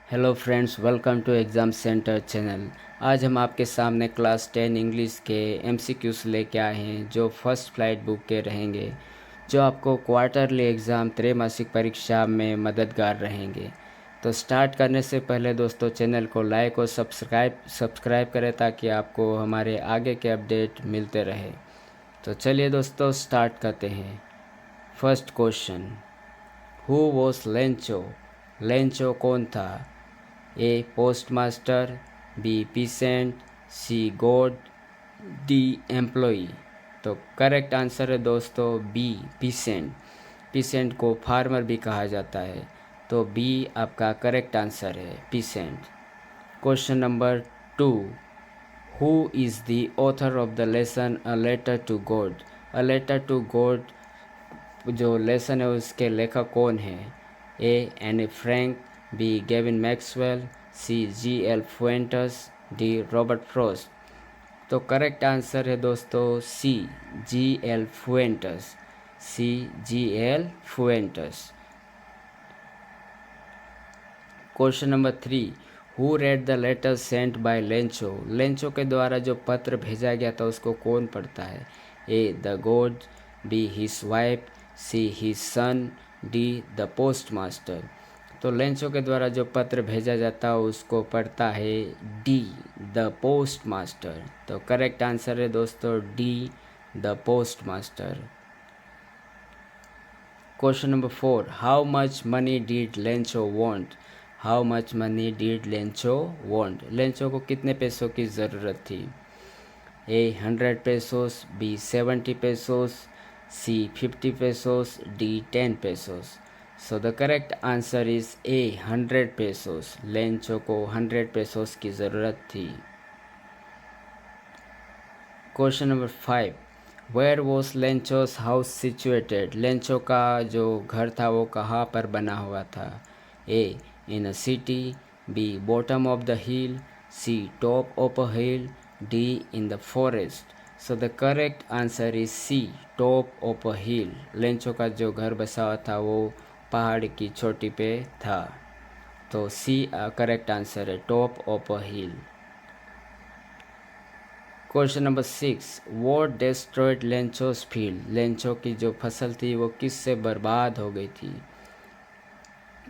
Hello friends, welcome to exam centre channel. आज हम आपके सामने क्लास 10 इंग्लिश के एमसीक्यूज लेके आए हैं जो फर्स्ट फ्लाइट बुक के रहेंगे, जो आपको क्वार्टरली एग्ज़ाम त्रैमासिक परीक्षा में मददगार रहेंगे। तो स्टार्ट करने से पहले दोस्तों चैनल को लाइक और सब्सक्राइब करें ताकि आपको हमारे आगे के अपडेट मिलते रहे। तो चलिए दोस्तों स्टार्ट करते हैं। First question, who was Lencho? Lencho कौन था? A postmaster, B peasant, C God, D employee. तो करेक्ट आंसर है दोस्तों बी पीसेंट। पीसेंट को फार्मर भी कहा जाता है, तो बी आपका करेक्ट आंसर है peasant. Question number 2, who is the author of the lesson a letter to God? A letter to God जो लेसन है उसके लेखक कौन है? A Anne Frank, B Gavin Maxwell, C G L Fuentes, D Robert Frost. तो correct answer है दोस्तों C G L Fuentes. C G L Fuentes. Question number 3, who read the letter sent by Lencho? Lencho के द्वारा जो पत्र भेजा गया था उसको कौन पढ़ता है? A the God, B his wife, C his son, D the post master. तो लेंचो के द्वारा जो पत्र भेजा जाता है उसको पढ़ता है डी द पोस्ट मास्टर। तो करेक्ट आंसर है दोस्तों D the post master. Question number 4, how much money did Lencho want? How much money did Lencho want? Lencho को कितने पैसों की ज़रूरत थी? A 100 pesos, B 70 pesos, C 50 pesos, D 10 pesos. So the correct answer is A 100 pesos. Lencho को 100 pesos की ज़रूरत थी। Question number 5, where was Lencho's house situated? Lencho का जो घर था वो कहाँ पर बना हुआ था? A in a city, B bottom of the hill, C top of a hill, D in the forest. So the correct answer is C top of a hill. Lencho का जो घर बसा हुआ था वो पहाड़ की चोटी पे था, तो सी करेक्ट आंसर है top of a hill. Question number 6, what destroyed Lencho's field? Lencho की जो फसल थी वो किससे बर्बाद हो गई थी?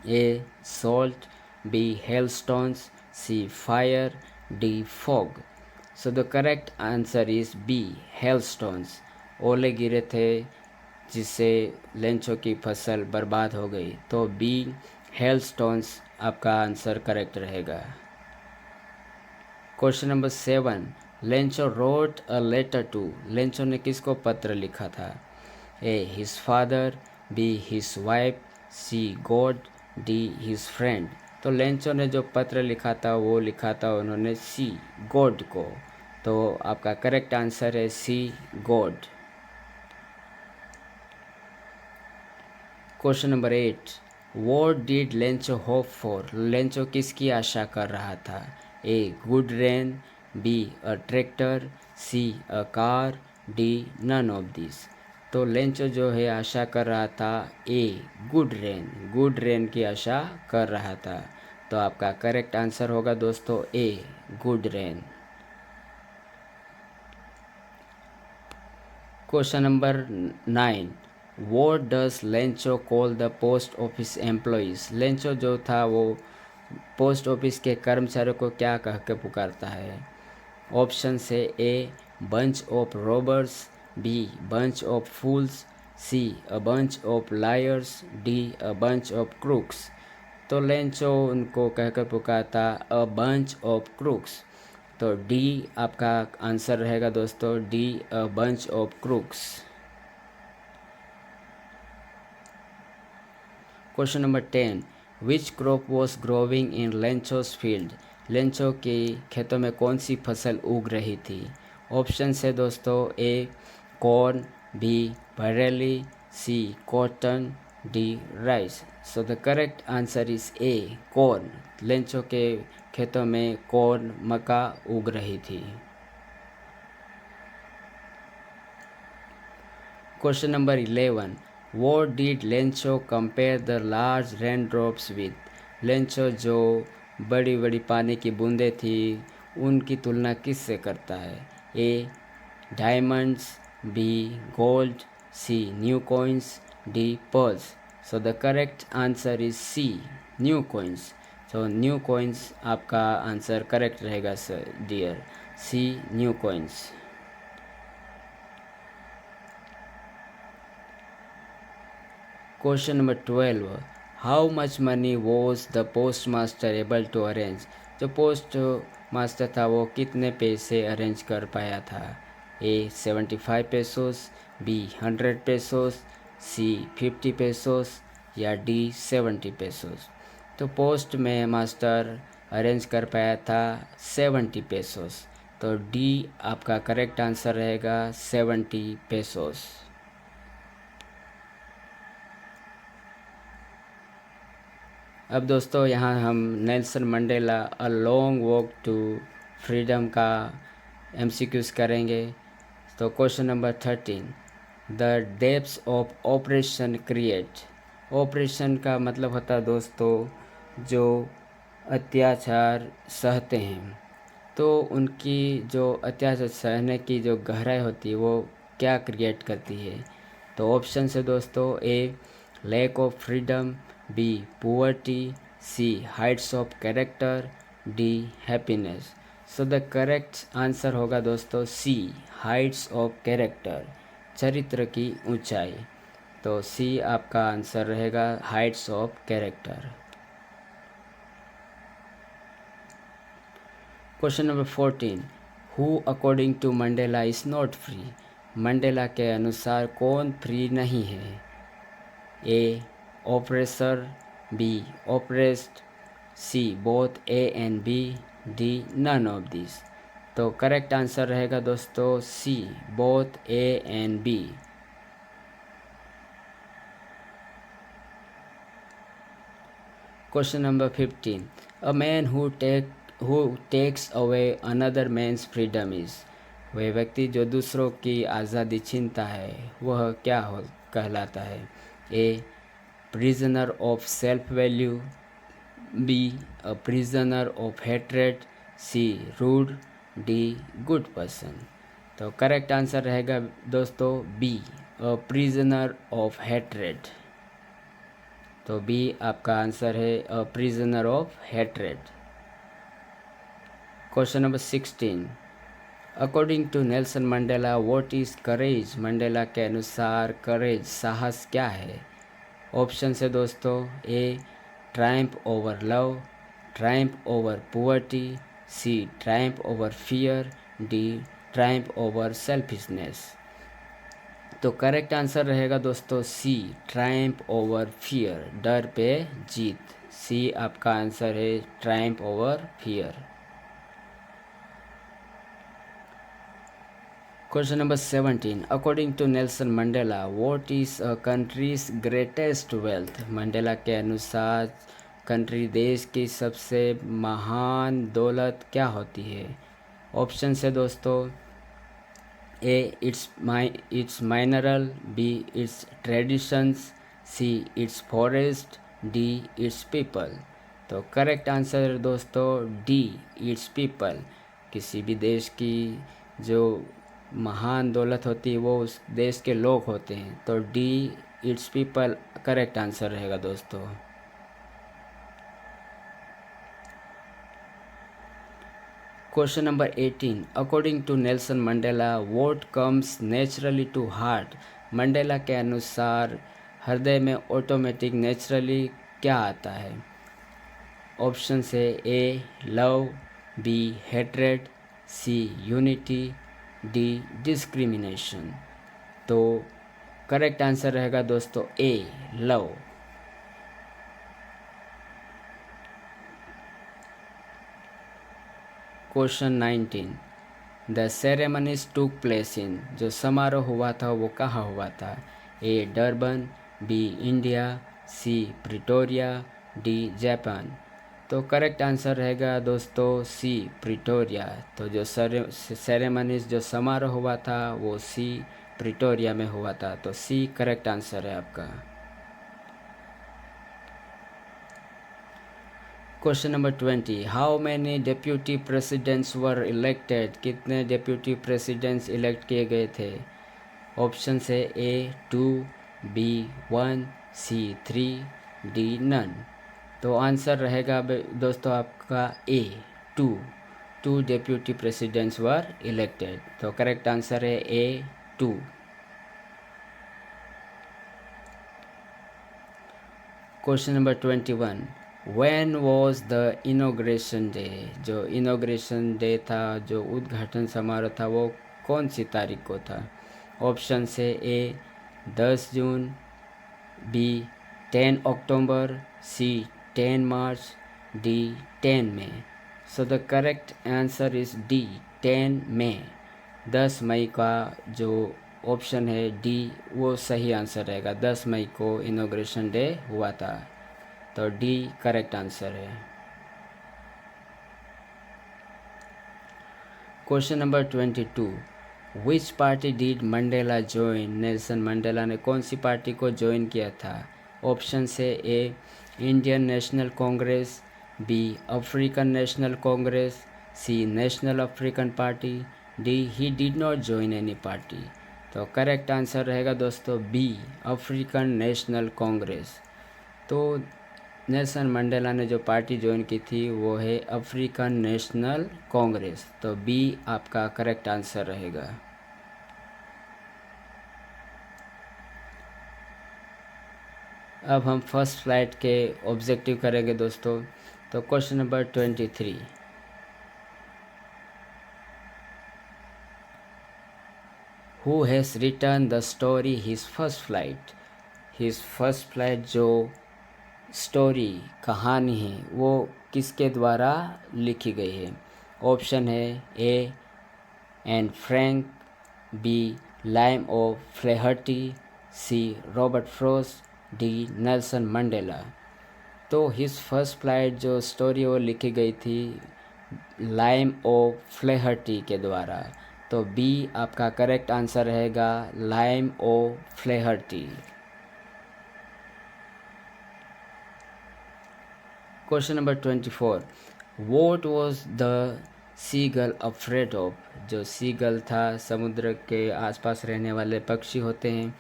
A salt, B hailstones, C fire, D fog. So the correct answer is B hailstones. ओले गिरे थे जिससे लेंचो की फसल बर्बाद हो गई, तो बी हेलस्टोन्स आपका आंसर करेक्ट रहेगा। Question number 7, Lencho wrote a letter to? Lencho ने किसको पत्र लिखा था? A his father, B his wife, C God, D his friend. तो लेंचो ने जो पत्र लिखा था वो लिखा था उन्होंने सी गॉड को, तो आपका करेक्ट आंसर है C god. Question number 8, what did Lencho hope for? Lencho किसकी आशा कर रहा था? A good rain, B a tractor, C a car, D none of this. तो लेंचो जो है आशा कर रहा था ए गुड रेन की आशा कर रहा था, तो आपका करेक्ट आंसर होगा दोस्तों ए good rain. Question number 9, what does Lencho call the post office employees? Lencho जो था वो पोस्ट ऑफिस के कर्मचारियों को क्या कह के पुकारता है? ऑप्शन से A bunch of robbers, B bunch of fools, C a bunch of liars, D a bunch of crooks. तो लेंचो उनको कहकर पुकारता अ बंच ऑफ क्रूक्स, तो डी आपका आंसर रहेगा दोस्तों D a bunch of crooks. Question number 10, which crop was growing in Lencho's field? Lencho के खेतों में कौन सी फसल उग रही थी? ऑप्शन है दोस्तों A corn, B barley, C cotton, D rice. So the correct answer is A corn. Lencho के खेतों में कॉर्न मक्का उग रही थी। Question number 11, what did Lencho compare the large rain drops with? Lencho जो बड़ी बड़ी पानी की बूंदें थी उनकी तुलना किससे करता है? A diamonds, B gold, C new coins, D pearls. So the correct answer is C new coins. तो न्यू कॉइन्स आपका आंसर करेक्ट रहेगा sir dear, C new coins. Question number 12, how much money was the post master able to arrange? जो post master था वो कितने पैसे arrange कर पाया था? A 75 pesos, B 100 pesos, C 50 pesos या डी 70 पेसोस। तो पोस्ट में मास्टर अरेंज कर पाया था 70 पेसोस। तो डी आपका करेक्ट आंसर रहेगा 70 पेसोस। अब दोस्तों यहाँ हम Nelson Mandela a long walk to freedom का एमसीक्यूज करेंगे। तो question number 13, the depths of operation create. Operation का मतलब होता है दोस्तों जो अत्याचार सहते हैं, तो उनकी जो अत्याचार सहने की जो गहराई होती है वो क्या क्रिएट करती है? तो ऑप्शन है दोस्तों, A lack of freedom, B poverty, C heights of character, D happiness. So the correct answer होगा दोस्तों सी हाइट्स ऑफ कैरेक्टर, चरित्र की ऊंचाई। तो सी आपका आंसर रहेगा heights of character. Question number 14, who according to Mandela is not free? Mandela के अनुसार कौन फ्री नहीं है? A oppressor, B oppressed, C both A and B, D none of this. तो करेक्ट आंसर रहेगा दोस्तों C both A and B. Question number 15, a man who takes away another man's freedom is. वह व्यक्ति जो दूसरों की आज़ादी छीनता है वह क्या कहलाता है? A prisoner of self value, B a prisoner of hatred, C rude, D good person. तो करेक्ट आंसर रहेगा दोस्तों B a prisoner of hatred. तो बी आपका आंसर है a prisoner of hatred. Question number 16, according to Nelson Mandela what is courage? Mandela के अनुसार courage साहस क्या है? ऑप्शन है दोस्तों, A triumph over love, triumph over poverty, C triumph over fear, D Triumph over selfishness. तो correct answer रहेगा दोस्तों सी ट्रायम्फ ओवर फियर, डर पे जीत। सी आपका आंसर है triumph over fear. Question number 17, according to Nelson Mandela what is a country's greatest wealth? Mandela के अनुसार country देश की सबसे महान दौलत क्या होती है? ऑप्शन है दोस्तों, A its mineral, B its traditions, C its forest, D it's people. तो करेक्ट आंसर है दोस्तों डी इट्स पीपल। किसी भी देश की जो महान दौलत होती है वो उस देश के लोग होते हैं। तो D it's people correct answer रहेगा दोस्तों। Question number 18, according to Nelson Mandela what comes naturally to heart? Mandela के अनुसार हृदय में ऑटोमेटिक नेचुरली क्या आता है? ऑप्शन से A love, B hatred, C unity, D discrimination. तो करेक्ट आंसर रहेगा दोस्तों A love. Question 19, the ceremonies took place in. जो समारोह हुआ था वो कहाँ हुआ था? A Durban, B India, C Pretoria, D Japan. तो करेक्ट आंसर रहेगा दोस्तों सी प्रिटोरिया। तो जो सेरेमनीज जो समारोह हुआ था वो सी प्रिटोरिया में हुआ था। तो सी करेक्ट आंसर है आपका। Question number 20, how many deputy presidents were elected, कितने डिप्यूटी प्रेसिडेंट्स इलेक्ट किए गए थे? ऑप्शन है A 2, B 1, C 3, D none. तो आंसर रहेगा दोस्तों आपका A 2 deputy presidents were elected. तो करेक्ट आंसर है A 2। Question number 21, when was the inauguration day, जो इनॉग्रेशन डे था, जो उद्घाटन समारोह था, वो कौन सी तारीख को था? ऑप्शन से A 10 June, B 10 October, C 10 March, D 10 May. So the correct answer is D 10 May. 10 मई का जो ऑप्शन है डी वो सही आंसर रहेगा। 10 मई को इनॉग्रेशन डे हुआ था, तो डी करेक्ट आंसर है। Question number 22, which party did Mandela join, Nelson Mandela ने कौन सी पार्टी को ज्वाइन किया था? ऑप्शन से A Indian National Congress, B African National Congress, C National African Party, D he did not join any party. तो correct answer रहेगा दोस्तों बी अफ्रीकन नेशनल कांग्रेस। तो नेल्सन मंडेला ने जो पार्टी ज्वाइन की थी वो है अफ्रीकन नेशनल कांग्रेस। तो बी आपका करेक्ट आंसर रहेगा। अब हम फर्स्ट फ्लाइट के ऑब्जेक्टिव करेंगे दोस्तों। तो question number 23, who has written the story his first flight, his first flight जो स्टोरी कहानी है वो किसके द्वारा लिखी गई है? ऑप्शन है A Anne Frank, B Liam O'Flaherty, C Robert Frost, D Nelson Mandela. तो हिज फर्स्ट फ्लाइट जो स्टोरी वो लिखी गई थी लाइम ओ फ्लेहर्टी के द्वारा। तो बी आपका करेक्ट आंसर रहेगा Liam O'Flaherty. Question number 24, what was the seagull afraid of, जो सीगल था समुद्र के आसपास रहने वाले पक्षी होते हैं,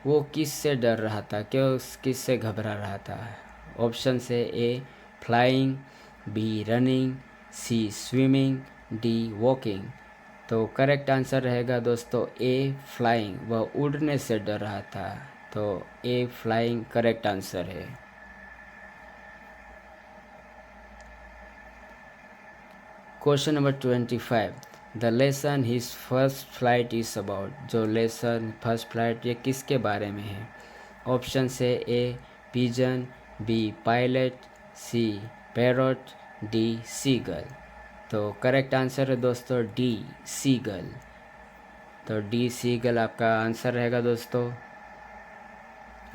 वो किस से डर रहा था, क्यों किस से घबरा रहा था? ऑप्शन से ए फ्लाइंग, बी रनिंग, सी स्विमिंग, डी वॉकिंग। तो करेक्ट आंसर रहेगा दोस्तों ए फ्लाइंग, वह उड़ने से डर रहा था। तो ए फ्लाइंग करेक्ट आंसर है। Question number 25, the lesson his first flight is about, जो लेसन फर्स्ट फ्लाइट ये किसके बारे में है? ऑप्शन से A pigeon, B pilot, C parrot, D seagull. तो करेक्ट आंसर है दोस्तों डी सीगल। तो डी सीगल आपका आंसर रहेगा दोस्तों।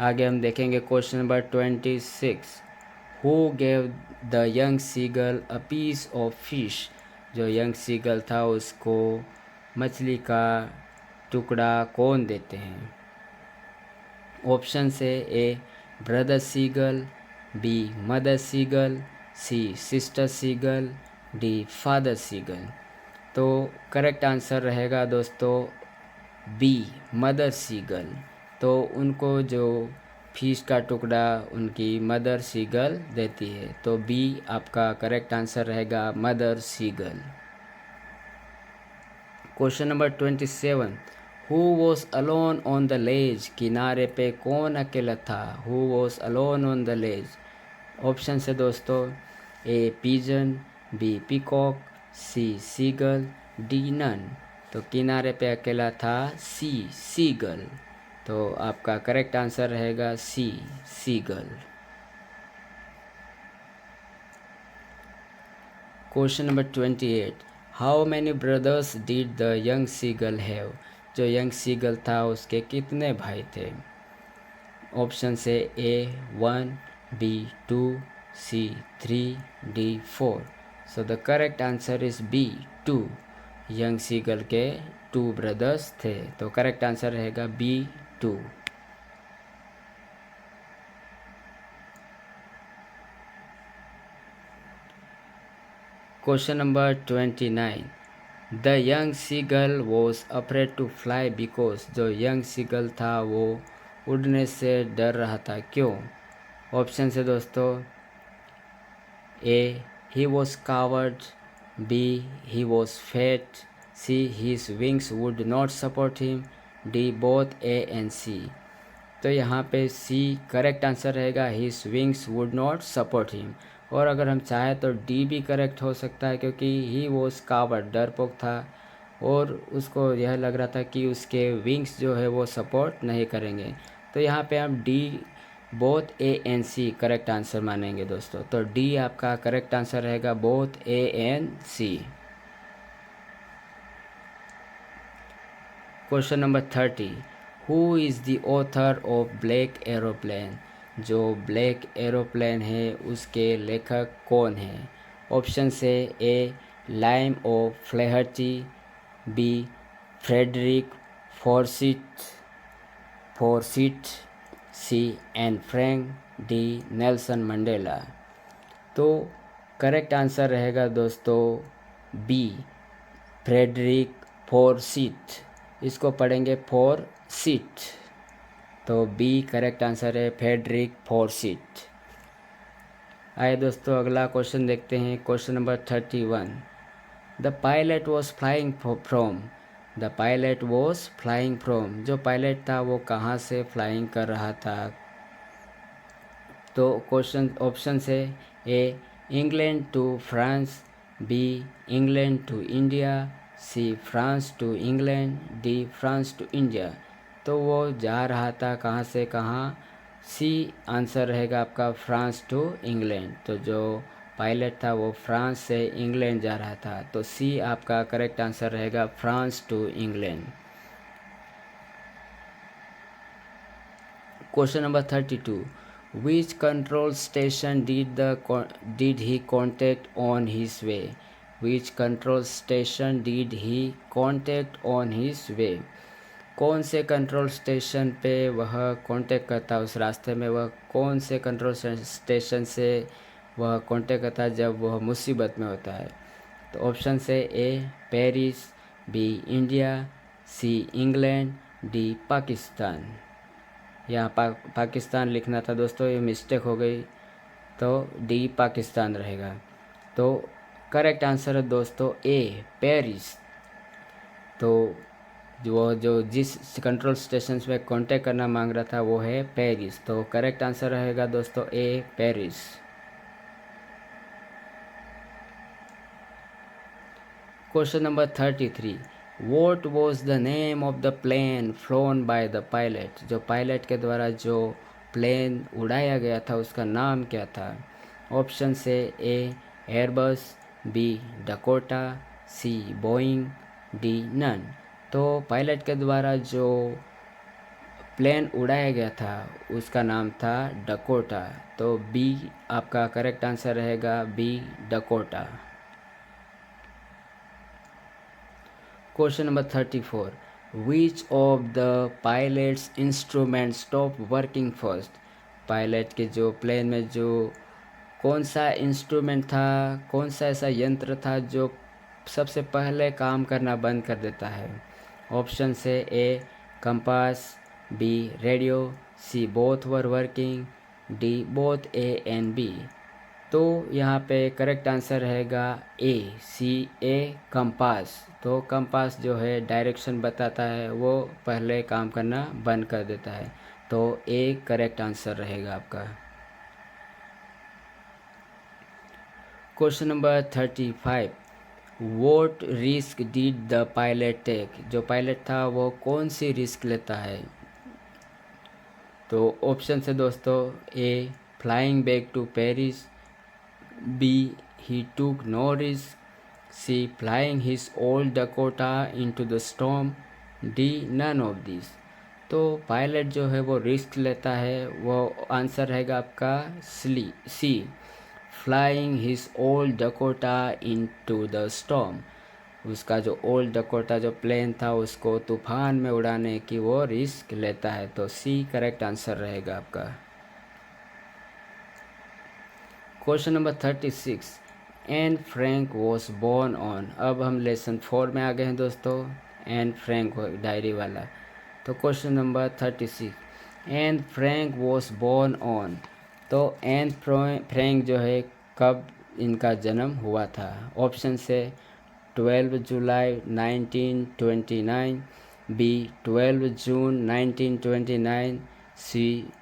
आगे हम देखेंगे question number 26, who gave the young seagull a piece of fish, जो यंग सीगल था उसको मछली का टुकड़ा कौन देते हैं? ऑप्शन से A brother seagull, B mother seagull, C sister seagull, D father seagull. तो करेक्ट आंसर रहेगा दोस्तों बी मदर सीगल। तो उनको जो फिश का टुकड़ा उनकी मदर सीगल देती है। तो बी आपका करेक्ट आंसर रहेगा mother seagull. Question number 27, who was alone on the ledge, किनारे पे कौन अकेला था? Who was alone on the ledge? Option से दोस्तों A pigeon, B peacock, C seagull, D none. तो किनारे पे अकेला था सी सीगल। तो आपका करेक्ट आंसर रहेगा C seagull. Question number 28, how many brothers did the young seagull have, जो यंग सीगल था उसके कितने भाई थे? ऑप्शन से A 1, B 2, C 3, D 4। So the correct answer is B 2। Young seagull के 2 ब्रदर्स थे। तो करेक्ट आंसर रहेगा B 2। Question number 29, the young seagull was afraid to fly because, जो यंग सीगल था वो उड़ने से डर रहा था, क्यों? ऑप्शन है दोस्तों, A he was coward, B he was fat, C his wings would not support him, D both A and C. तो यहाँ पे सी करेक्ट आंसर रहेगा, his wings would not support him. और अगर हम चाहें तो डी भी करेक्ट हो सकता है, क्योंकि ही वॉज कावर्ड, डरपोक था और उसको यह लग रहा था कि उसके विंग्स जो है वो सपोर्ट नहीं करेंगे। तो यहाँ पे हम D both A and C correct answer मानेंगे दोस्तों। तो डी आपका करेक्ट आंसर रहेगा, both A and C. Question number 30, who is the author of Black Aeroplane, जो ब्लैक एरोप्लेन है उसके लेखक कौन है? ऑप्शन से A Liam O'Flaherty, B Frederick Forsyth, C Anne Frank, D Nelson Mandela. तो correct answer रहेगा दोस्तों बी फ्रेडरिक फोर्सिट, इसको पढ़ेंगे फोर्सिट। तो बी करेक्ट आंसर है, फ्रेडरिक फोर्सिट। आइए दोस्तों अगला क्वेश्चन देखते हैं। Question number 31, the pilot was flying from, the pilot was flying from, जो पायलट था वो कहाँ से फ्लाइंग कर रहा था? तो क्वेश्चन ऑप्शन है A England to France, B England to India, C France to England, D France to India. तो वो जा रहा था कहाँ से कहाँ? सी आंसर रहेगा आपका, फ्रांस टू इंग्लैंड। तो जो पायलट था वो फ्रांस से इंग्लैंड जा रहा था, तो सी आपका करेक्ट आंसर रहेगा, France to England. Question number 32, which control station did he contact on his way, which control station did he contact on his way, कौन से कंट्रोल स्टेशन पे वह कांटेक्ट करता है, उस रास्ते में वह कौन से कंट्रोल स्टेशन से वह कांटेक्ट करता है जब वह मुसीबत में होता है? तो ऑप्शन से A Paris, B India, C England, D Pakistan. यहाँ पाकिस्तान लिखना था दोस्तों, ये मिस्टेक हो गई, तो डी पाकिस्तान रहेगा। तो करेक्ट आंसर है दोस्तों ए पेरिस। तो जो जिस कंट्रोल स्टेशन पे कांटेक्ट करना मांग रहा था वो है पेरिस। तो करेक्ट आंसर रहेगा दोस्तों A Paris. Question number 33, what was the name of the plane flown by the pilot, जो पायलट के द्वारा जो प्लेन उड़ाया गया था उसका नाम क्या था? ऑप्शन से ए एयरबस, बी डकोटा, सी बोइंग, डी नन। तो पायलट के द्वारा जो प्लेन उड़ाया गया था उसका नाम था डकोटा। तो बी आपका करेक्ट आंसर रहेगा, B Dakota. Question number 34, which of the pilot's instrument stop working first, pilot के जो प्लेन में जो कौन सा इंस्ट्रूमेंट था, कौन सा ऐसा यंत्र था जो सबसे पहले काम करना बंद कर देता है? ऑप्शन से A compass, B radio, C both were working, D both A and B. तो यहाँ पे करेक्ट आंसर रहेगा ए सी ए कंपास। तो कंपास जो है डायरेक्शन बताता है, वो पहले काम करना बंद कर देता है। तो ए करेक्ट आंसर रहेगा आपका। Question number 35, what risk did the pilot take, जो पायलट था वो कौन सी रिस्क लेता है? तो ऑप्शन से दोस्तों A flying back to Paris, B he took no risk, C flying his old Dakota into the storm, D none of these। तो पायलट जो है वो रिस्क लेता है, वो आंसर रहेगा आपका C flying his old Dakota into the storm, उसका जो ओल्ड डकोटा जो प्लेन था उसको तूफान में उड़ाने की वो रिस्क लेता है। तो सी करेक्ट आंसर रहेगा आपका। Question number 36, Anne Frank was born on. अब हम लेसन 4 में आ गए हैं दोस्तों, एन फ्रैंक डायरी वाला। तो question number 36, Anne Frank was born on. तो एन फ्रैंक जो है कब इनका जन्म हुआ था? ऑप्शन से 12 जुलाई 1929, बी 12 जून 1929, सी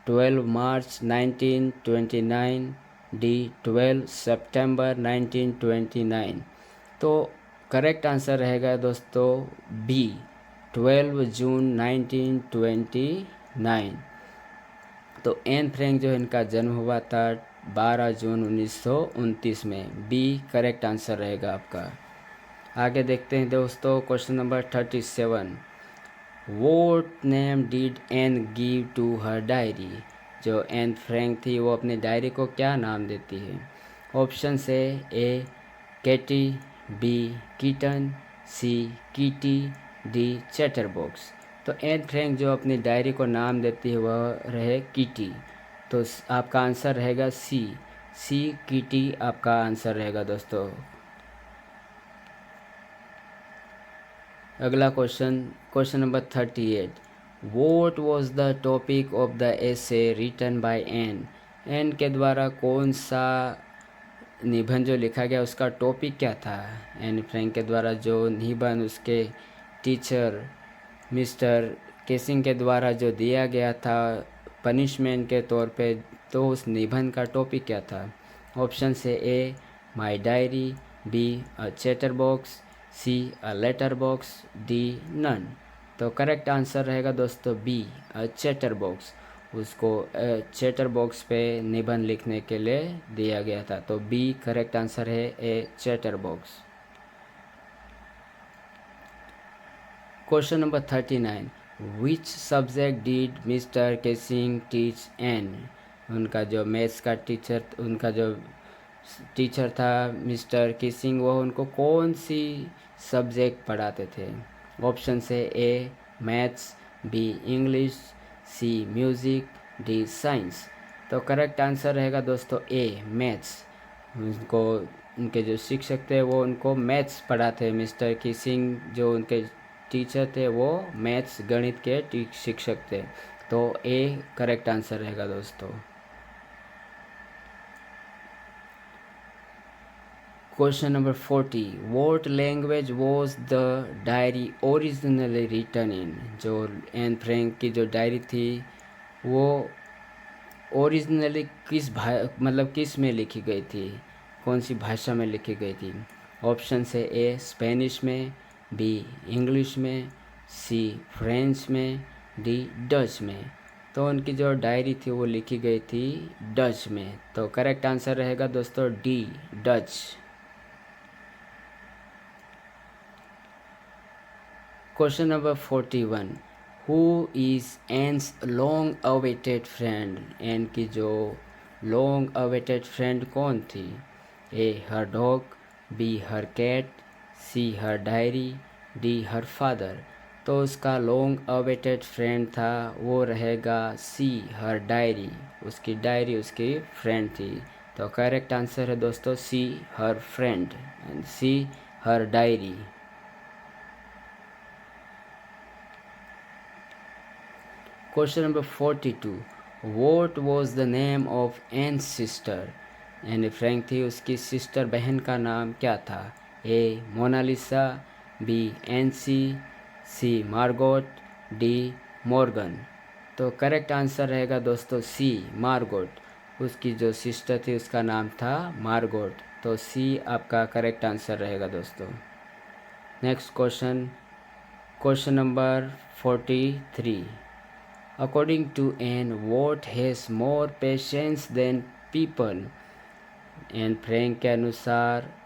12 मार्च 1929, डी 12 सितंबर 1929। तो करेक्ट आंसर रहेगा दोस्तों बी 12 जून 1929। तो एन फ्रैंक जो इनका जन्म हुआ था 12 जून 1929 में। बी करेक्ट आंसर रहेगा आपका। आगे देखते हैं दोस्तों question number 37, what name did Anne give to her diary. जो एन फ्रैंक थी वो अपनी डायरी को क्या नाम देती है? ऑप्शन से ए कैटी, बी किटन, सी कीटी, डी चैटरबॉक्स। तो एन फ्रैंक जो अपनी डायरी को नाम देती है वह रहे कीटी। तो आपका आंसर रहेगा सी कीटी आपका आंसर रहेगा दोस्तों। अगला question number 38, what was the topic of the essay written by Anne. Anne के द्वारा कौन सा निबंध जो लिखा गया उसका टॉपिक क्या था? एन फ्रैंक के द्वारा जो निबंध उसके टीचर मिस्टर केसिंग के द्वारा जो दिया गया था पनिशमेंट के तौर पे, तो उस निबंध का टॉपिक क्या था? ऑप्शन से A my diary, B a chatter box, C a letter box, D none. तो करेक्ट आंसर रहेगा दोस्तों बी अ चैटर बॉक्स। उसको चैटर बॉक्स पे निबंध लिखने के लिए दिया गया था। तो बी करेक्ट आंसर है A chatter box. Question number 39, which subject did Mr Keesing teach Anne. उनका जो मैथ्स का टीचर था मिस्टर केसिंग, वो उनको कौन सी सब्जेक्ट पढ़ाते थे? ऑप्शन से ए मैथ्स, बी इंग्लिश, सी म्यूज़िक, डी साइंस। तो करेक्ट आंसर रहेगा दोस्तों ए मैथ्स। उनको उनके जो शिक्षक थे वो उनको मैथ्स पढ़ाते। मिस्टर केसिंग जो उनके टीचर थे वो मैथ्स गणित के शिक्षक थे। तो ए करेक्ट आंसर रहेगा दोस्तों। Question number 40, what language was the diary originally written in. जो एन फ्रैंक की जो डायरी थी वो ओरिजिनली किस में लिखी गई थी? कौन सी भाषा में लिखी गई थी? ऑप्शन से ए स्पेनिश में, बी इंग्लिश में, सी फ्रेंच में, डी डच में। तो उनकी जो डायरी थी वो लिखी गई थी डच में। तो करेक्ट आंसर रहेगा दोस्तों D Dutch. Question number 41, who is Anne's long awaited friend. Anne की जो लॉन्ग अवेटेड फ्रेंड कौन थी? A her dog, B her cat, C her diary, D her father. तो उसका लॉन्ग अवेटेड फ्रेंड था वो रहेगा सी हर डायरी। उसकी डायरी उसकी फ्रेंड थी। तो करेक्ट आंसर है दोस्तों C her friend and C her diary. Question number 42, what was the name of Anne sister. Anne Frank थी उसकी सिस्टर बहन का नाम क्या था? A Mona Lisa, B Nancy, C Margot, D Morgan. तो करेक्ट आंसर रहेगा दोस्तों सी मार्गोट। उसकी जो सिस्टर थी उसका नाम था मार्गोट। तो सी आपका करेक्ट आंसर रहेगा दोस्तों। Next question number 43, according to Anne what has more patience than people. Anne Frank के अनुसार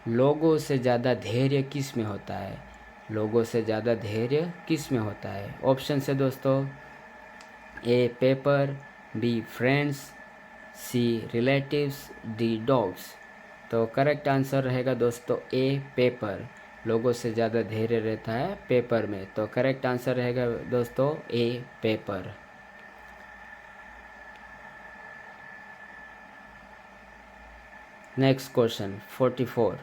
लोगों से ज़्यादा धैर्य किस में होता है? लोगों से ज़्यादा धैर्य किस में होता है? ऑप्शन से दोस्तों A paper, B friends, C relatives, D dogs. तो करेक्ट आंसर रहेगा दोस्तों ए पेपर। लोगों से ज़्यादा धैर्य रहता है पेपर में। तो करेक्ट आंसर रहेगा दोस्तों A paper. Next question 44.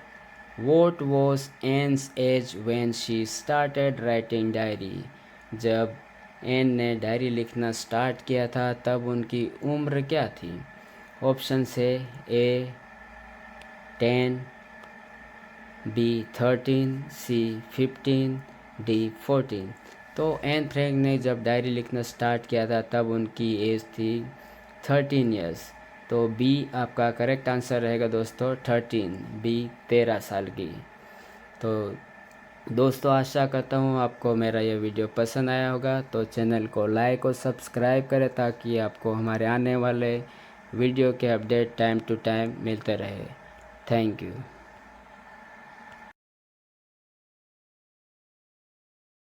What was Anne's age when she started writing diary? जब एन ने डायरी लिखना स्टार्ट किया था तब उनकी उम्र क्या थी? ऑप्शन है ए 10, बी 13, सी 15, डी 14. तो एन फ्रैंक ने जब डायरी लिखना स्टार्ट किया था तब उनकी एज थी 13 ईयर्स. तो बी आपका करेक्ट आंसर रहेगा दोस्तों 13. बी 13 साल की. तो दोस्तों आशा करता हूँ आपको मेरा ये वीडियो पसंद आया होगा. तो चैनल को लाइक और सब्सक्राइब करें ताकि आपको हमारे आने वाले वीडियो के अपडेट टाइम टू टाइम मिलते रहे. Thank you.